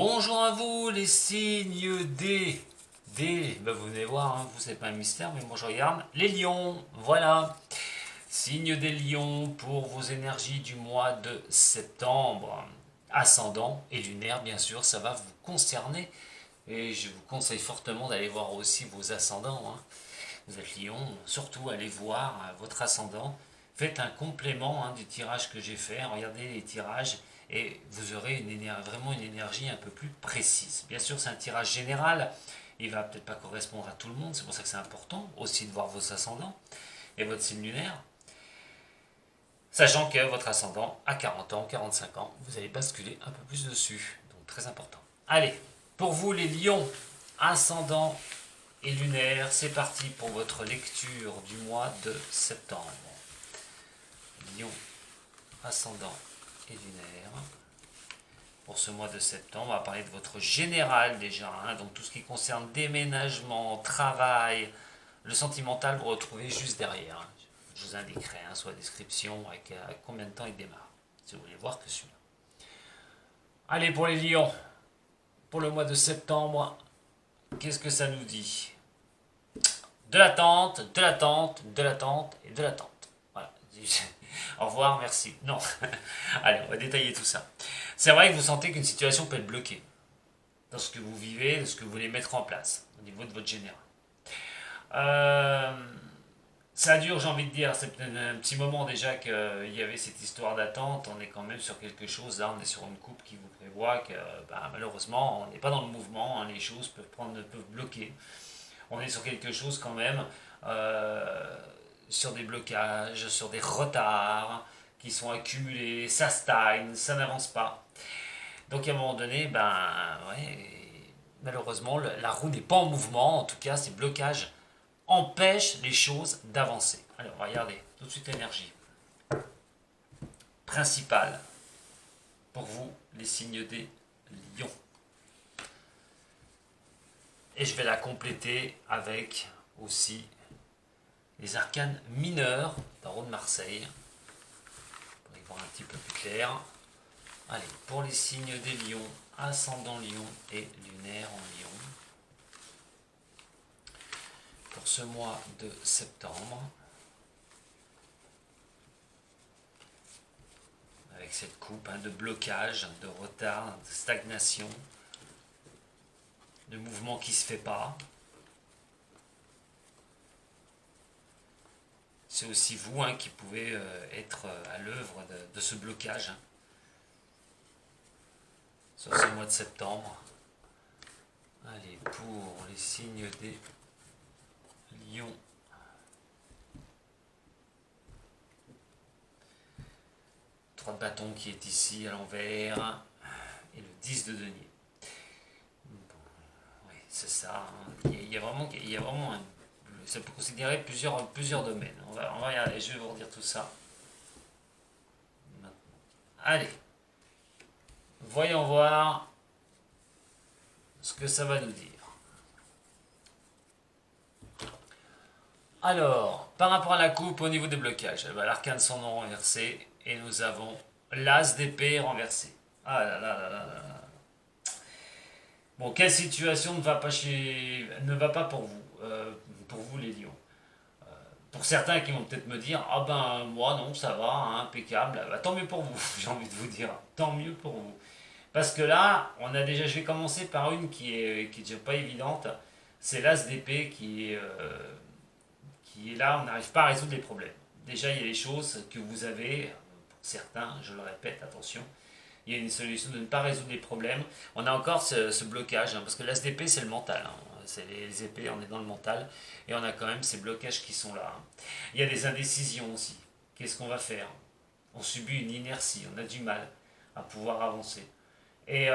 Bonjour à vous les signes ben vous venez voir, hein, vous c'est pas un mystère, mais moi je regarde. Les lions, voilà. Signe des lions pour vos énergies du mois de septembre. Ascendant et lunaire, bien sûr, ça va vous concerner. Et je vous conseille fortement d'aller voir aussi vos ascendants, hein. Vous êtes lion, surtout allez voir votre ascendant. Faites un complément, hein, du tirage que j'ai fait. Regardez les tirages et vous aurez vraiment une énergie un peu plus précise. Bien sûr, c'est un tirage général. Il va peut-être pas correspondre à tout le monde. C'est pour ça que c'est important aussi de voir vos ascendants et votre signe lunaire. Sachant que votre ascendant, à 40 ans, 45 ans, vous allez basculer un peu plus dessus. Donc très important. Allez, pour vous les lions, ascendant et lunaire, c'est parti pour votre lecture du mois de septembre. Lion, ascendant et lunaire. Pour ce mois de septembre, on va parler de votre général déjà, hein, donc tout ce qui concerne déménagement, travail, le sentimental, vous retrouvez juste derrière. Hein. Je vous indiquerai, hein, soit la description, avec combien de temps il démarre, si vous voulez voir que celui-là. Allez, pour les lions, pour le mois de septembre, qu'est-ce que ça nous dit? De l'attente, de l'attente, de l'attente et de l'attente. Voilà. Au revoir, merci. Non. Allez, on va détailler tout ça. C'est vrai que vous sentez qu'une situation peut être bloquée dans ce que vous vivez, dans ce que vous voulez mettre en place au niveau de votre général. Ça dure, j'ai envie de dire, c'est un petit moment déjà qu'il y avait cette histoire d'attente. On est quand même sur quelque chose, là on est sur une coupe qui vous prévoit que malheureusement on n'est pas dans le mouvement, hein, les choses peuvent bloquer. On est sur quelque chose quand même, sur des blocages, sur des retards qui sont accumulés, ça stagne, ça n'avance pas. Donc à un moment donné, malheureusement, la roue n'est pas en mouvement, en tout cas ces blocages empêchent les choses d'avancer. Alors regardez, tout de suite l'énergie principale pour vous, les signes des lions. Et je vais la compléter avec aussi les arcanes mineurs Tarot de Marseille, pour y voir un petit peu plus clair. Allez, pour les signes des lions, ascendant lion et lunaire en lion, pour ce mois de septembre, avec cette coupe, hein, de blocage, de retard, de stagnation, de mouvement qui ne se fait pas. C'est aussi vous, hein, qui pouvez être à l'œuvre de ce blocage, hein, sur ce mois de septembre. Allez, pour les signes des lions, trois de bâton qui est ici à l'envers, et le 10 de denier. Bon, oui, c'est ça, hein. Il y a vraiment ça peut considérer plusieurs domaines. On va regarder, je vais vous redire tout ça. Maintenant. Allez, voyons voir ce que ça va nous dire. Alors, par rapport à la coupe, au niveau des blocages, l'arcane sans nom renversé, et nous avons l'as d'épée renversé. Ah là là là là là. Bon, quelle situation ne va pas pour vous les lions? Pour certains qui vont peut-être me dire, ah ben moi non, ça va, hein, impeccable, bah, tant mieux pour vous, j'ai envie de vous dire, tant mieux pour vous. Parce que là, je vais commencer par une qui est déjà pas évidente, c'est l'as d'épée qui est là, on n'arrive pas à résoudre les problèmes. Déjà, il y a des choses que vous avez, pour certains, je le répète, attention, il y a une solution de ne pas résoudre les problèmes. On a encore ce blocage, hein, parce que l'as d'épée, c'est le mental, hein. C'est les épées, on est dans le mental, et on a quand même ces blocages qui sont là, hein. Il y a des indécisions aussi. Qu'est-ce qu'on va faire? On subit une inertie, on a du mal à pouvoir avancer. Et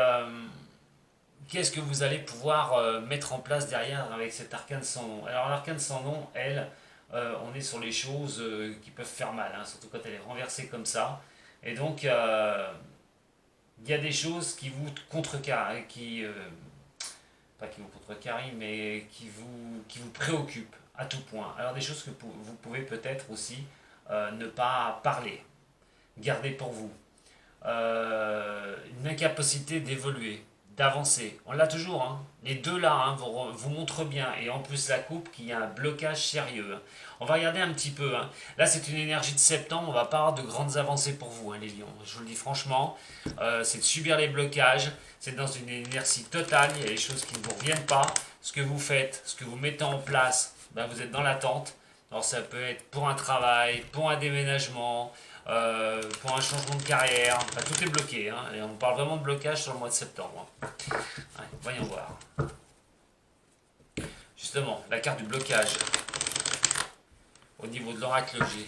qu'est-ce que vous allez pouvoir mettre en place derrière avec cet arcane sans nom? Alors l'arcane sans nom, elle, on est sur les choses qui peuvent faire mal, hein, surtout quand elle est renversée comme ça. Et donc, il y a des choses qui vous contrecarrent, pas qui vous contrecarrent, mais qui vous préoccupent à tout point. Alors des choses que vous pouvez peut-être aussi ne pas parler, garder pour vous. Une incapacité d'évoluer, d'avancer. On l'a toujours, hein. Les deux là hein, vous montrent bien. Et en plus la coupe qu'il y a un blocage sérieux, hein. On va regarder un petit peu, hein. Là c'est une énergie de septembre, on va pas avoir de grandes avancées pour vous, hein, les lions. Je vous le dis franchement, c'est de subir les blocages, c'est dans une inertie totale, il y a des choses qui ne vous reviennent pas. Ce que vous faites, ce que vous mettez en place, ben, vous êtes dans l'attente. Alors ça peut être pour un travail, pour un déménagement, pour un changement de carrière, enfin, tout est bloqué, hein, et on parle vraiment de blocage sur le mois de septembre, hein. Ouais, voyons voir. Justement, la carte du blocage au niveau de l'oracle G.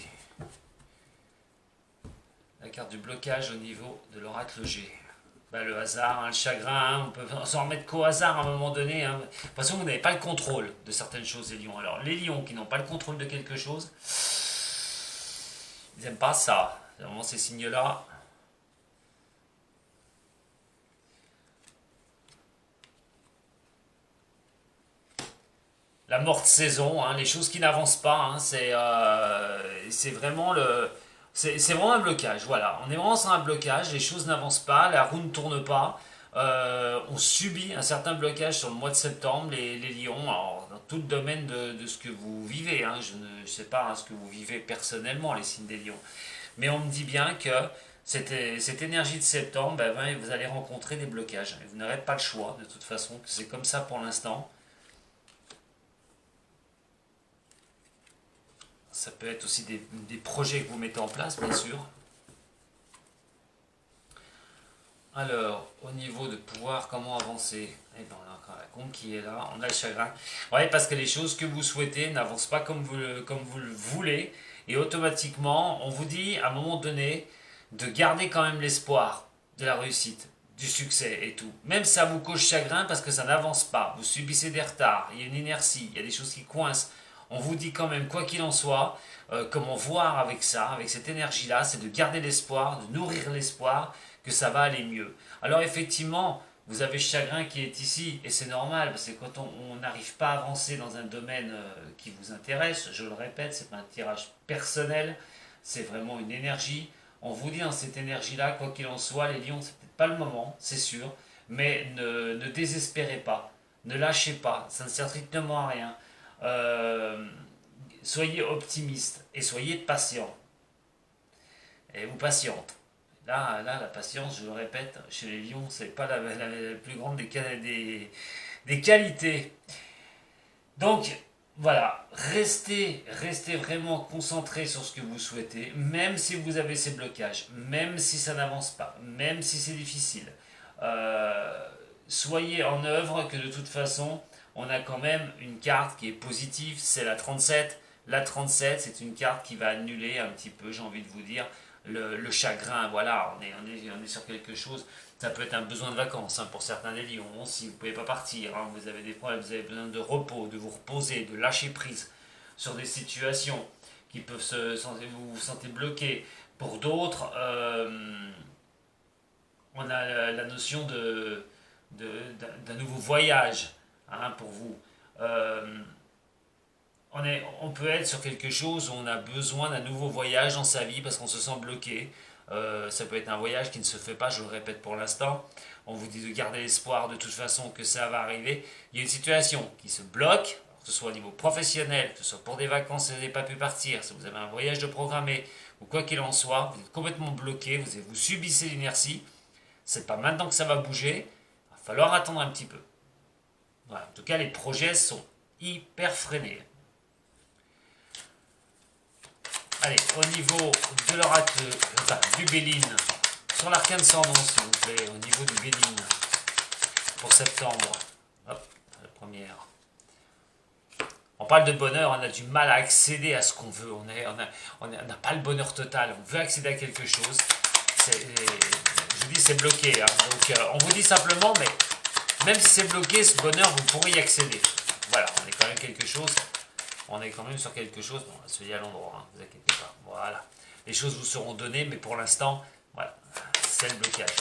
La carte du blocage au niveau de l'oracle G. Ben, le hasard, hein, le chagrin, hein, on peut s'en remettre qu'au hasard à un moment donné, hein. De toute façon, vous n'avez pas le contrôle de certaines choses, les lions. Alors, les lions qui n'ont pas le contrôle de quelque chose, ils n'aiment pas ça. C'est vraiment ces signes-là. La morte saison, hein, les choses qui n'avancent pas, hein, c'est vraiment le... C'est vraiment un blocage, voilà. On est vraiment sur un blocage, les choses n'avancent pas, la roue ne tourne pas. On subit un certain blocage sur le mois de septembre, les lions, alors, dans tout le domaine de ce que vous vivez, hein. Je ne sais pas hein, ce que vous vivez personnellement, les signes des lions. Mais on me dit bien que cette énergie de septembre, ben, vous allez rencontrer des blocages. Et vous n'aurez pas le choix, de toute façon, que c'est comme ça pour l'instant. Ça peut être aussi des projets que vous mettez en place, bien sûr. Alors, au niveau de pouvoir, comment avancer? Eh ben, on a encore la compte qui est là, on a le chagrin. Ouais, parce que les choses que vous souhaitez n'avancent pas comme vous le voulez. Et automatiquement, on vous dit à un moment donné de garder quand même l'espoir de la réussite, du succès et tout. Même si ça vous cause chagrin parce que ça n'avance pas. Vous subissez des retards, il y a une inertie, il y a des choses qui coincent. On vous dit quand même, quoi qu'il en soit, comment voir avec ça, avec cette énergie-là, c'est de garder l'espoir, de nourrir l'espoir que ça va aller mieux. Alors effectivement, vous avez chagrin qui est ici, et c'est normal, parce que quand on n'arrive pas à avancer dans un domaine qui vous intéresse, je le répète, c'est pas un tirage personnel, c'est vraiment une énergie. On vous dit, hein, cette énergie-là, quoi qu'il en soit, les lions, c'est peut-être pas le moment, c'est sûr, mais ne désespérez pas, ne lâchez pas, ça ne sert strictement à rien. Euh, Soyez optimiste et soyez patient. Et vous patiente. Là, la patience, je le répète, chez les lions, c'est pas la plus grande des qualités. Donc, voilà, restez vraiment concentré sur ce que vous souhaitez, même si vous avez ces blocages, même si ça n'avance pas, même si c'est difficile. Soyez en œuvre que de toute façon, on a quand même une carte qui est positive, c'est la 37. La 37, c'est une carte qui va annuler un petit peu, j'ai envie de vous dire, le chagrin. Voilà, on est sur quelque chose. Ça peut être un besoin de vacances hein, pour certains des lions. Si vous ne pouvez pas partir, hein, vous avez des problèmes, vous avez besoin de repos, de vous reposer, de lâcher prise sur des situations qui peuvent vous vous sentez bloqué. Pour d'autres, on a la notion d'un nouveau voyage hein, pour vous. On peut être sur quelque chose où on a besoin d'un nouveau voyage dans sa vie parce qu'on se sent bloqué. Ça peut être un voyage qui ne se fait pas, je le répète pour l'instant. On vous dit de garder l'espoir de toute façon que ça va arriver. Il y a une situation qui se bloque, que ce soit au niveau professionnel, que ce soit pour des vacances si vous n'avez pas pu partir, si vous avez un voyage de programmer, ou quoi qu'il en soit, vous êtes complètement bloqué, vous subissez l'inertie. C'est pas maintenant que ça va bouger, il va falloir attendre un petit peu. Voilà. En tout cas, les projets sont hyper freinés. Allez, au niveau de l'oracle, du Béline, sur l'arcane sans nom, s'il vous plaît, au niveau du Béline, pour septembre. Hop, la première. On parle de bonheur, on a du mal à accéder à ce qu'on veut, on n'a pas le bonheur total, on veut accéder à quelque chose. Je vous dis, c'est bloqué. Hein. Donc, on vous dit simplement, mais même si c'est bloqué, ce bonheur, vous pourrez y accéder. Voilà, on est quand même quelque chose. On est quand même sur quelque chose. Bon, soyez à l'endroit, hein, vous inquiétez pas. Voilà. Les choses vous seront données, mais pour l'instant, voilà, c'est le blocage.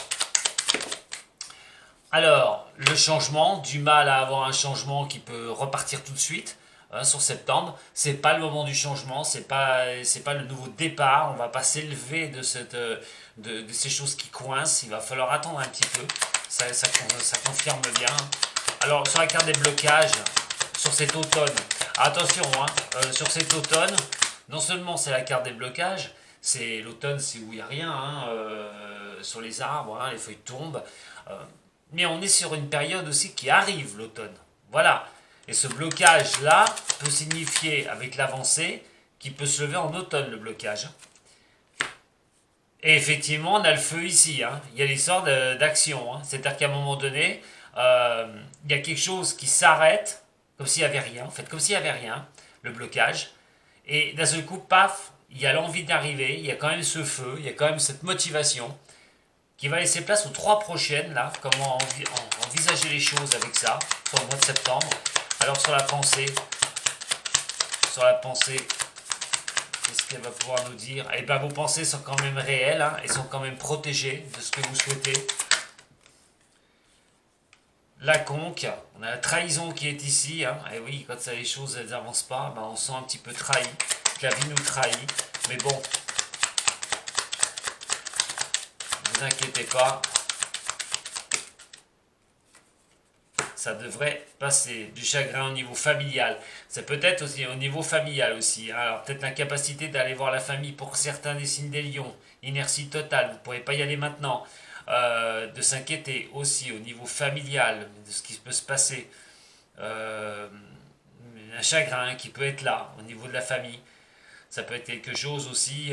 Alors, le changement, du mal à avoir un changement qui peut repartir tout de suite. Hein, sur septembre, c'est pas le moment du changement, c'est pas le nouveau départ. On va pas s'élever de ces choses qui coincent. Il va falloir attendre un petit peu. ça confirme bien. Alors, sur la carte des blocages, sur cet automne, attention, hein, sur cet automne, non seulement c'est la carte des blocages, c'est l'automne, c'est où il n'y a rien, hein, sur les arbres, hein, les feuilles tombent, mais on est sur une période aussi qui arrive, l'automne. Voilà. Et ce blocage-là peut signifier, avec l'avancée, qu'il peut se lever en automne, le blocage. Et effectivement, on a le feu ici. Hein. Il y a l'histoire d'action. Hein. C'est-à-dire qu'à un moment donné, il y a quelque chose qui s'arrête, comme s'il n'y avait rien, en fait, comme s'il n'y avait rien, le blocage. Et d'un seul coup, paf, il y a l'envie d'arriver, il y a quand même ce feu, il y a quand même cette motivation qui va laisser place aux 3 prochaines, là, comment envisager les choses avec ça, sur le mois de septembre. Alors sur la pensée, qu'est-ce qu'elle va pouvoir nous dire? Eh bien, vos pensées sont quand même réelles, hein, elles sont quand même protégées de ce que vous souhaitez. La conque, on a la trahison qui est ici. Hein. Et oui, quand ça, les choses n'avancent pas, ben, on se sent un petit peu trahi, que la vie nous trahit. Mais bon, ne vous inquiétez pas, ça devrait passer. Du chagrin au niveau familial, c'est peut-être aussi au niveau familial aussi. Hein. Alors peut-être l'incapacité d'aller voir la famille pour certains des signes des lions, inertie totale, vous ne pourrez pas y aller maintenant. De s'inquiéter aussi au niveau familial de ce qui peut se passer, un chagrin qui peut être là au niveau de la famille, ça peut être quelque chose aussi,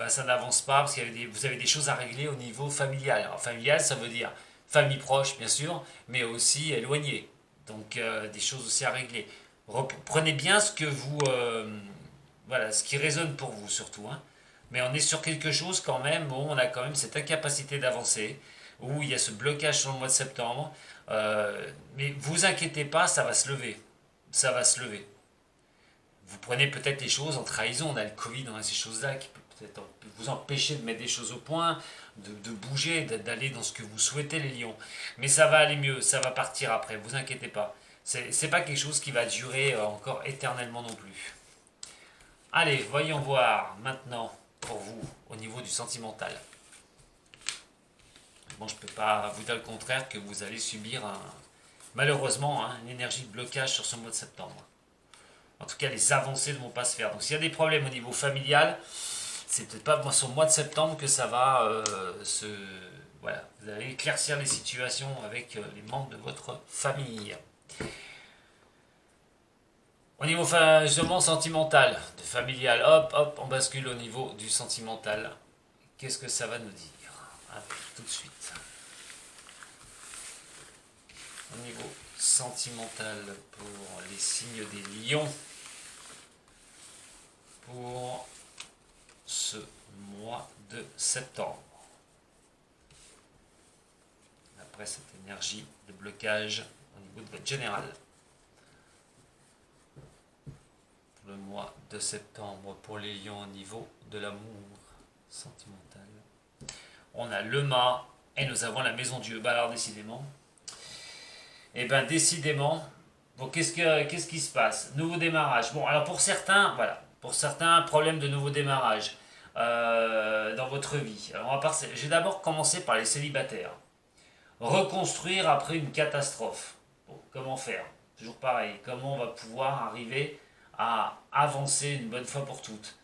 ça n'avance pas parce que vous avez des choses à régler au niveau familial. Alors familial, ça veut dire famille proche bien sûr, mais aussi éloignée, donc des choses aussi à régler. Prenez bien ce que vous, voilà, ce qui résonne pour vous surtout, hein. Mais on est sur quelque chose quand même où on a quand même cette incapacité d'avancer, où il y a ce blocage sur le mois de septembre. Mais vous inquiétez pas, ça va se lever. Ça va se lever. Vous prenez peut-être les choses en trahison. On a le Covid, on a ces choses-là qui peut peut-être vous empêcher de mettre des choses au point, de bouger, d'aller dans ce que vous souhaitez, les lions. Mais ça va aller mieux, ça va partir après, vous inquiétez pas. C'est pas quelque chose qui va durer encore éternellement non plus. Allez, voyons voir maintenant pour vous au niveau du sentimental. Bon, je ne peux pas vous dire le contraire que vous allez subir malheureusement une énergie de blocage sur ce mois de septembre. En tout cas, les avancées ne vont pas se faire. Donc s'il y a des problèmes au niveau familial, c'est peut-être pas sur le mois de septembre que ça va Voilà, vous allez éclaircir les situations avec les membres de votre famille. Au niveau justement sentimental, de familial, hop, on bascule au niveau du sentimental. Qu'est-ce que ça va nous dire? Tout de suite. Au niveau sentimental pour les signes des lions, pour ce mois de septembre. Après cette énergie de blocage au niveau de votre général. Le mois de septembre pour les lions au niveau de l'amour sentimental. On a le mât et nous avons la maison Dieu. Bah alors décidément. Et bien décidément, bon, qu'est-ce qui se passe? Nouveau démarrage. Bon alors pour certains, voilà, pour certains, problème de nouveau démarrage dans votre vie. Alors je vais d'abord commencer par les célibataires. Reconstruire après une catastrophe. Bon, comment faire? Toujours pareil. Comment on va pouvoir arriver à avancer une bonne fois pour toutes.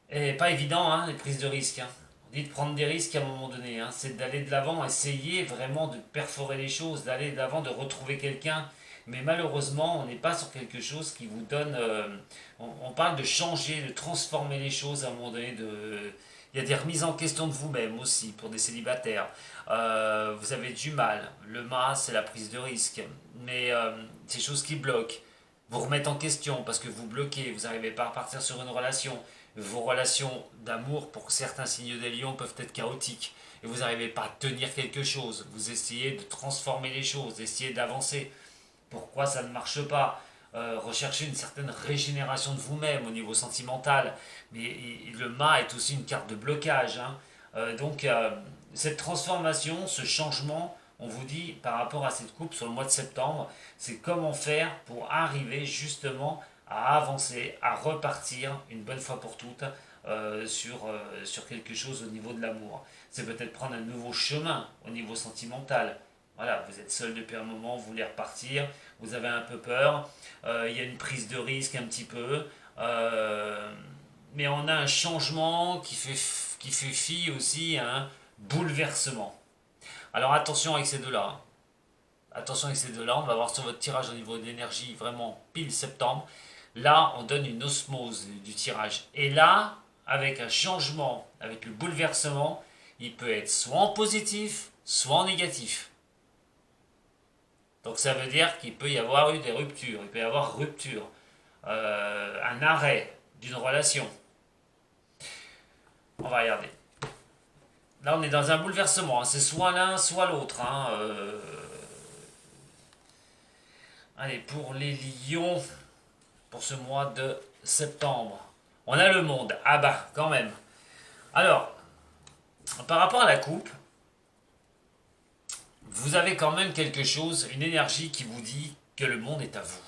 Et pas évident, hein, les prises de risques. Hein. On dit de prendre des risques à un moment donné. Hein. C'est d'aller de l'avant, essayer vraiment de perforer les choses, d'aller de l'avant, de retrouver quelqu'un. Mais malheureusement, on n'est pas sur quelque chose qui vous donne... on parle de changer, de transformer les choses à un moment donné. Il y a des remises en question de vous-même aussi pour des célibataires. Vous avez du mal. Le mât, c'est la prise de risque. Mais c'est des choses qui bloquent. Vous remettre en question parce que vous bloquez, vous n'arrivez pas à repartir sur une relation. Vos relations d'amour pour certains signes des lions peuvent être chaotiques et vous n'arrivez pas à tenir quelque chose. Vous essayez de transformer les choses, essayez d'avancer. Pourquoi ça ne marche pas? Recherchez une certaine régénération de vous-même au niveau sentimental. Mais le mât est aussi une carte de blocage. Hein. Donc cette transformation, ce changement, on vous dit par rapport à cette coupe sur le mois de septembre, c'est comment faire pour arriver justement à avancer, à repartir une bonne fois pour toutes sur quelque chose au niveau de l'amour. C'est peut-être prendre un nouveau chemin au niveau sentimental. Voilà, vous êtes seul depuis un moment, vous voulez repartir, vous avez un peu peur, il y a une prise de risque un petit peu, mais on a un changement qui fait fi aussi à un bouleversement. Alors attention avec ces deux-là. Hein. Attention avec ces deux-là, on va voir sur votre tirage au niveau de l'énergie vraiment pile septembre. Là, on donne une osmose du tirage. Et là, avec un changement, avec le bouleversement, il peut être soit en positif, soit en négatif. Donc ça veut dire qu'il peut y avoir eu des ruptures, il peut y avoir rupture, un arrêt d'une relation. On va regarder. Là on est dans un bouleversement, hein. C'est soit l'un, soit l'autre. Hein. Allez, pour les lions, pour ce mois de septembre, on a le monde. Ah bah, quand même. Alors, par rapport à la coupe, vous avez quand même quelque chose, une énergie qui vous dit que le monde est à vous,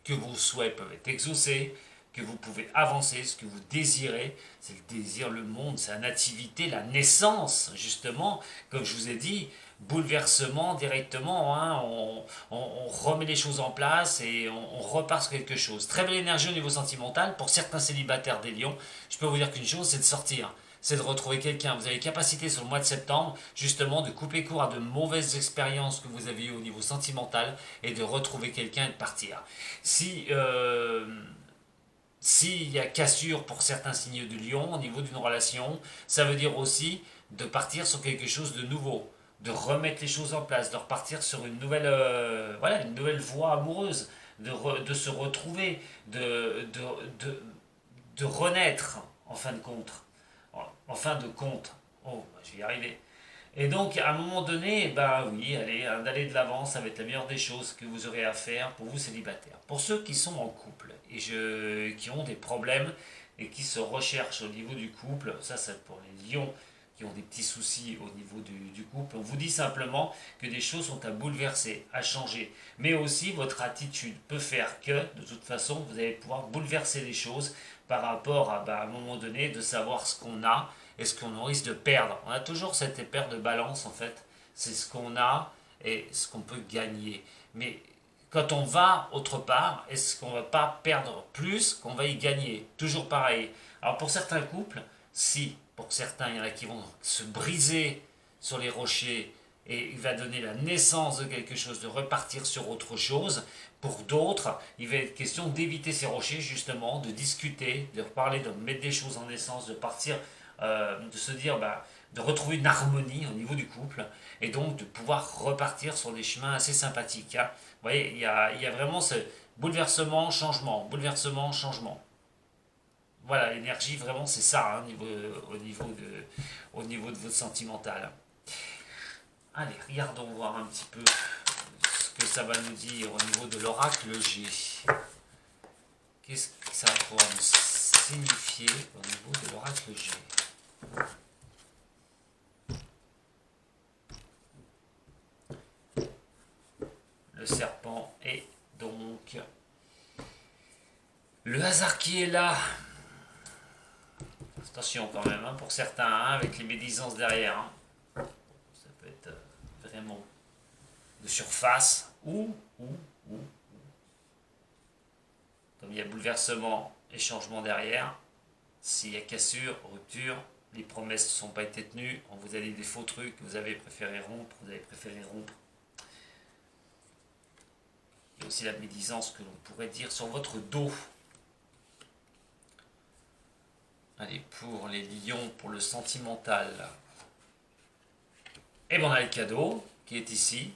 que vos souhaits peuvent être exaucés, que vous pouvez avancer, ce que vous désirez, c'est le désir, le monde, sa nativité, la naissance, justement, comme je vous ai dit, bouleversement directement, hein, on remet les choses en place et on repart sur quelque chose. Très belle énergie au niveau sentimental, pour certains célibataires des lions, je peux vous dire qu'une chose, c'est de sortir. C'est de retrouver quelqu'un. Vous avez capacité sur le mois de septembre, justement, de couper court à de mauvaises expériences que vous avez eues au niveau sentimental et de retrouver quelqu'un et de partir. S'il y a cassure pour certains signes de lion au niveau d'une relation, ça veut dire aussi de partir sur quelque chose de nouveau, de remettre les choses en place, de repartir sur une nouvelle voie amoureuse, de se retrouver, de renaître en fin de compte. En fin de compte. Oh, je vais y arriver. Et donc, à un moment donné, bah oui, allez, d'aller de l'avant, ça va être la meilleure des choses que vous aurez à faire pour vous célibataires. Pour ceux qui sont en couple et qui ont des problèmes et qui se recherchent au niveau du couple, ça c'est pour les lions qui ont des petits soucis au niveau du couple, on vous dit simplement que des choses sont à bouleverser, à changer. Mais aussi, votre attitude peut faire que, de toute façon, vous allez pouvoir bouleverser les choses par rapport à un moment donné, de savoir ce qu'on a et ce qu'on risque de perdre. On a toujours cette paire de balance, en fait. C'est ce qu'on a et ce qu'on peut gagner. Mais quand on va autre part, est-ce qu'on ne va pas perdre plus qu'on va y gagner? Toujours pareil. Alors pour certains couples, si, pour certains, il y en a qui vont se briser sur les rochers et il va donner la naissance de quelque chose, de repartir sur autre chose. Pour d'autres, il va être question d'éviter ces rochers, justement, de discuter, de reparler, de mettre des choses en naissance, de partir, de se dire, de retrouver une harmonie au niveau du couple et donc de pouvoir repartir sur des chemins assez sympathiques. Hein. Vous voyez, il y a vraiment ce bouleversement, changement, bouleversement, changement. Voilà, l'énergie, vraiment, c'est ça, hein, au niveau de votre sentimental. Allez, regardons voir un petit peu ce que ça va nous dire au niveau de l'oracle G. Qu'est-ce que ça va pouvoir nous signifier au niveau de l'oracle G? Le serpent et donc le hasard qui est là. Attention quand même, hein, pour certains, hein, avec les médisances derrière. Hein. Ça peut être vraiment de surface ou, comme il y a bouleversement et changement derrière, s'il y a cassure, rupture, les promesses ne sont pas été tenues, on vous a dit des faux trucs, vous avez préféré rompre, Il y a aussi la médisance que l'on pourrait dire sur votre dos. Allez, pour les lions, pour le sentimental. Et bien on a le cadeau qui est ici.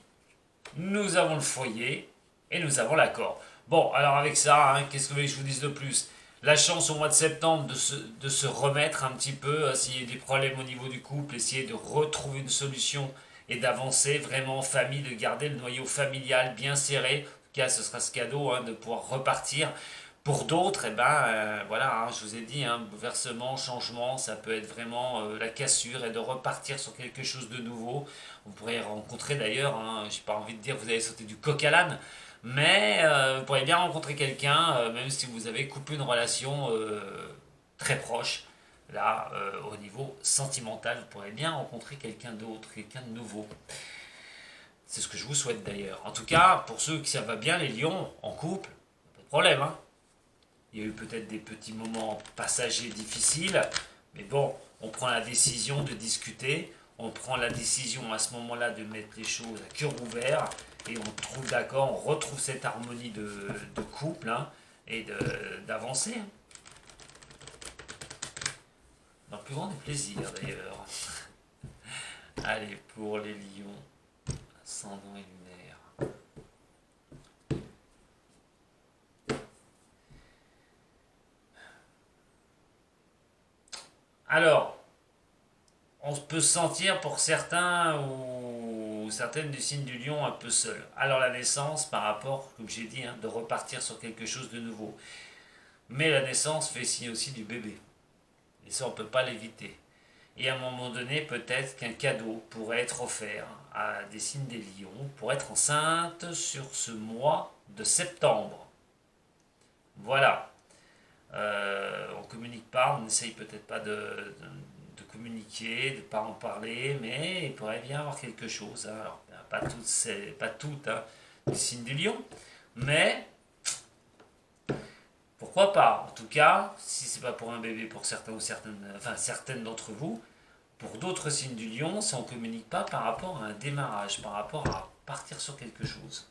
Nous avons le foyer et nous avons l'accord. Bon, alors avec ça, hein, qu'est-ce que vous voulez que je vous dise de plus? La chance au mois de septembre de se remettre un petit peu, s'il y a des problèmes au niveau du couple, essayer de retrouver une solution et d'avancer vraiment en famille, de garder le noyau familial bien serré. En tout cas, ce sera ce cadeau, hein, de pouvoir repartir. Pour d'autres, voilà, hein, je vous ai dit, hein, bouleversement, changement, ça peut être vraiment la cassure et de repartir sur quelque chose de nouveau. Vous pourrez rencontrer d'ailleurs, hein, j'ai pas envie de dire que vous allez sauter du coq à l'âne, mais vous pourrez bien rencontrer quelqu'un, même si vous avez coupé une relation très proche. Là, au niveau sentimental, vous pourrez bien rencontrer quelqu'un d'autre, quelqu'un de nouveau. C'est ce que je vous souhaite d'ailleurs. En tout cas, pour ceux qui ça va bien, les lions, en couple, pas de problème. Hein. Il y a eu peut-être des petits moments passagers difficiles, mais bon, on prend la décision de discuter, on prend la décision à ce moment-là de mettre les choses à cœur ouvert, et on trouve d'accord, on retrouve cette harmonie de couple, hein, et d'avancer. Hein. Dans le plus grand des plaisirs d'ailleurs. Allez, pour les lions, ascendant et lunaire. Alors, on peut se sentir pour certains ou certaines du signe du lion un peu seul. Alors la naissance, par rapport, comme j'ai dit, hein, de repartir sur quelque chose de nouveau. Mais la naissance fait signe aussi du bébé. Et ça, on ne peut pas l'éviter. Et à un moment donné, peut-être qu'un cadeau pourrait être offert à des signes des lions pour être enceinte sur ce mois de septembre. Voilà. On ne communique pas, on n'essaye peut-être pas de communiquer, de ne pas en parler, mais il pourrait bien y avoir quelque chose. Hein. Alors, pas toutes hein, des signes du lion, mais pourquoi pas. En tout cas, si c'est pas pour un bébé, pour certains ou certaines d'entre vous, pour d'autres signes du lion, ça on ne communique pas par rapport à un démarrage, par rapport à partir sur quelque chose.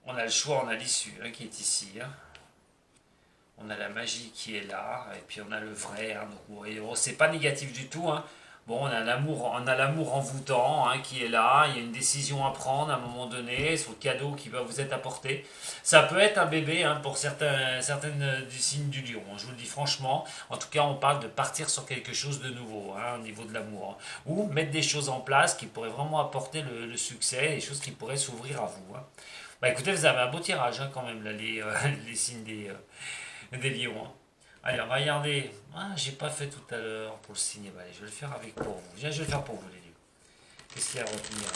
On a le choix, on a l'issue hein, qui est ici. Hein. On a la magie qui est là, et puis on a le vrai. Hein, donc, c'est pas négatif du tout. Hein. Bon, on a l'amour envoûtant hein, qui est là. Il y a une décision à prendre à un moment donné sur le cadeau qui va vous être apporté. Ça peut être un bébé hein, pour certaines du signe du lion. Je vous le dis franchement. En tout cas, on parle de partir sur quelque chose de nouveau hein, au niveau de l'amour, hein. Ou mettre des choses en place qui pourraient vraiment apporter le succès, des choses qui pourraient s'ouvrir à vous. Hein. Bah écoutez, vous avez un beau tirage hein, quand même là, les signes des lions. Hein. Allez, on va regarder. Ah, j'ai pas fait tout à l'heure pour le signe. Bah, allez, je vais le faire avec pour vous. Je vais le faire pour vous, les lions. Qu'est-ce qu'il y a à retenir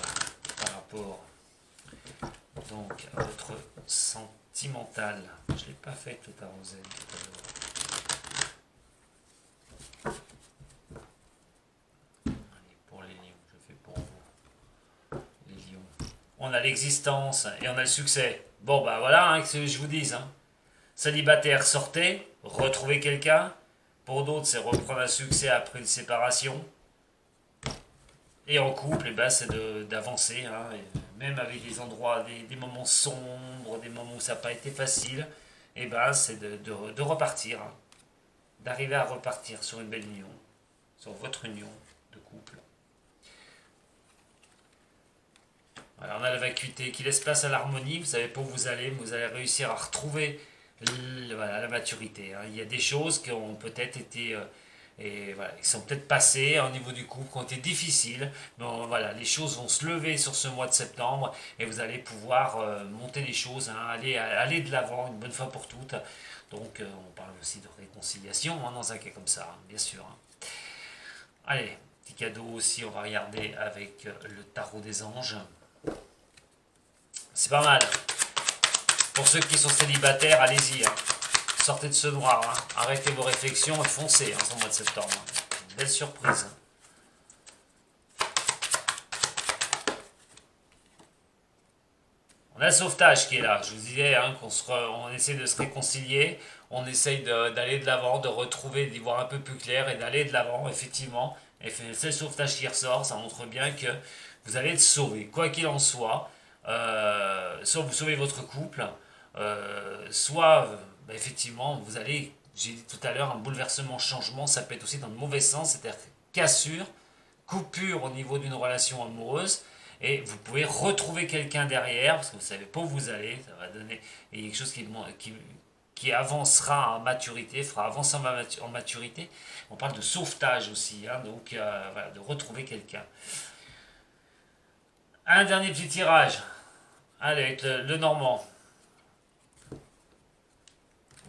par rapport donc à votre sentimental? Je l'ai pas fait tout à l'heure. Allez, pour les lions, je fais pour vous. Les lions. On a l'existence et on a le succès. Bon, bah voilà, hein, que je vous dise. Hein. Célibataire, sortez, retrouvez quelqu'un. Pour d'autres, c'est reprendre un succès après une séparation. Et en couple, eh ben, c'est d'avancer. Hein, même avec des endroits, des moments sombres, des moments où ça n'a pas été facile, eh ben, c'est de repartir. Hein, d'arriver à repartir sur une belle union, sur votre union de couple. Voilà, on a la vacuité qui laisse place à l'harmonie. Vous savez pas où vous allez, mais vous allez réussir à retrouver voilà, la maturité. Hein. Il y a des choses qui ont peut-être été et voilà, qui sont peut-être passées au niveau du couple, qui ont été difficiles. Mais voilà, les choses vont se lever sur ce mois de septembre et vous allez pouvoir monter les choses, hein, aller de l'avant une bonne fois pour toutes. Donc on parle aussi de réconciliation hein, dans un cas comme ça, hein, bien sûr. Hein. Allez, petit cadeau aussi, on va regarder avec le tarot des anges. C'est pas mal. Pour ceux qui sont célibataires, allez-y. Hein. Sortez de ce noir. Hein. Arrêtez vos réflexions et foncez en ce mois de septembre. Hein. Belle surprise. On a le sauvetage qui est là. Je vous disais hein, on essaie de se réconcilier. On essaye d'aller de l'avant, de retrouver, d'y voir un peu plus clair et d'aller de l'avant, effectivement. Et c'est le sauvetage qui ressort. Ça montre bien que vous allez être sauvé. Quoi qu'il en soit, soit vous sauvez votre couple, soit bah, effectivement vous allez, j'ai dit tout à l'heure, un bouleversement, changement, ça peut être aussi dans le mauvais sens, c'est-à-dire cassure, coupure au niveau d'une relation amoureuse, et vous pouvez retrouver quelqu'un derrière, parce que vous ne savez pas où vous allez, ça va donner quelque chose qui avancera en maturité, fera avancer en maturité. On parle de sauvetage aussi, hein, donc voilà, de retrouver quelqu'un. Un dernier petit tirage. Allez, avec le normand.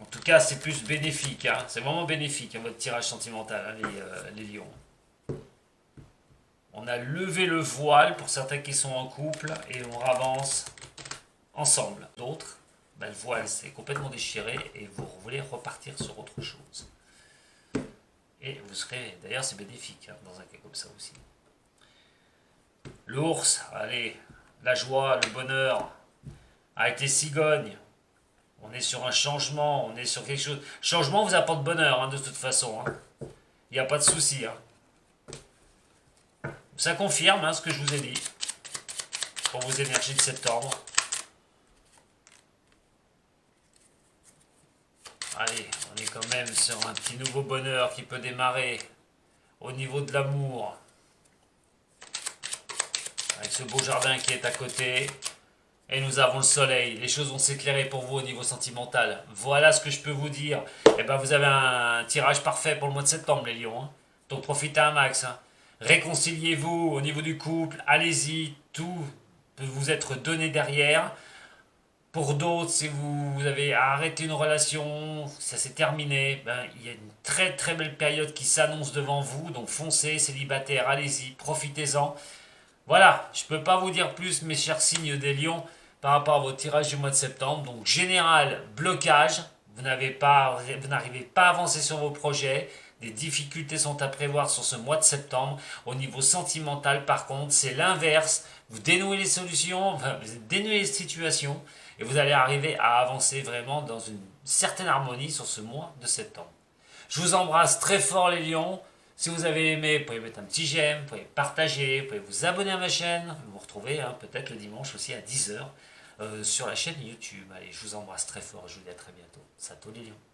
En tout cas, c'est plus bénéfique. Hein. C'est vraiment bénéfique, hein, votre tirage sentimental, hein, les lions. On a levé le voile pour certains qui sont en couple et on avance ensemble. D'autres, ben, le voile s'est complètement déchiré et vous voulez repartir sur autre chose. Et vous serez, d'ailleurs c'est bénéfique hein, dans un cas comme ça aussi. L'ours, allez, la joie, le bonheur, avec les cigognes, on est sur un changement, on est sur quelque chose. Changement vous apporte bonheur hein, de toute façon. Hein. Il n'y a pas de souci. Hein. Ça confirme hein, ce que je vous ai dit pour vos énergies de septembre. Allez, on est quand même sur un petit nouveau bonheur qui peut démarrer au niveau de l'amour. Avec ce beau jardin qui est à côté. Et nous avons le soleil. Les choses vont s'éclairer pour vous au niveau sentimental. Voilà ce que je peux vous dire. Et ben vous avez un tirage parfait pour le mois de septembre, les lions. Hein. Donc profitez un max. Hein. Réconciliez-vous au niveau du couple. Allez-y. Tout peut vous être donné derrière. Pour d'autres, si vous avez arrêté une relation, ça s'est terminé, ben, il y a une très très belle période qui s'annonce devant vous. Donc foncez, célibataires, allez-y, profitez-en. Voilà, je ne peux pas vous dire plus, mes chers signes des lions, par rapport à vos tirages du mois de septembre. Donc général, blocage, vous n'arrivez pas à avancer sur vos projets. Des difficultés sont à prévoir sur ce mois de septembre. Au niveau sentimental, par contre, c'est l'inverse. Vous dénouez les solutions, vous dénouez les situations et vous allez arriver à avancer vraiment dans une certaine harmonie sur ce mois de septembre. Je vous embrasse très fort les lions. Si vous avez aimé, vous pouvez mettre un petit j'aime, vous pouvez partager, vous pouvez vous abonner à ma chaîne. Vous me retrouvez hein, peut-être le dimanche aussi à 10 h sur la chaîne YouTube. Allez, je vous embrasse très fort et je vous dis à très bientôt. Sato les lions.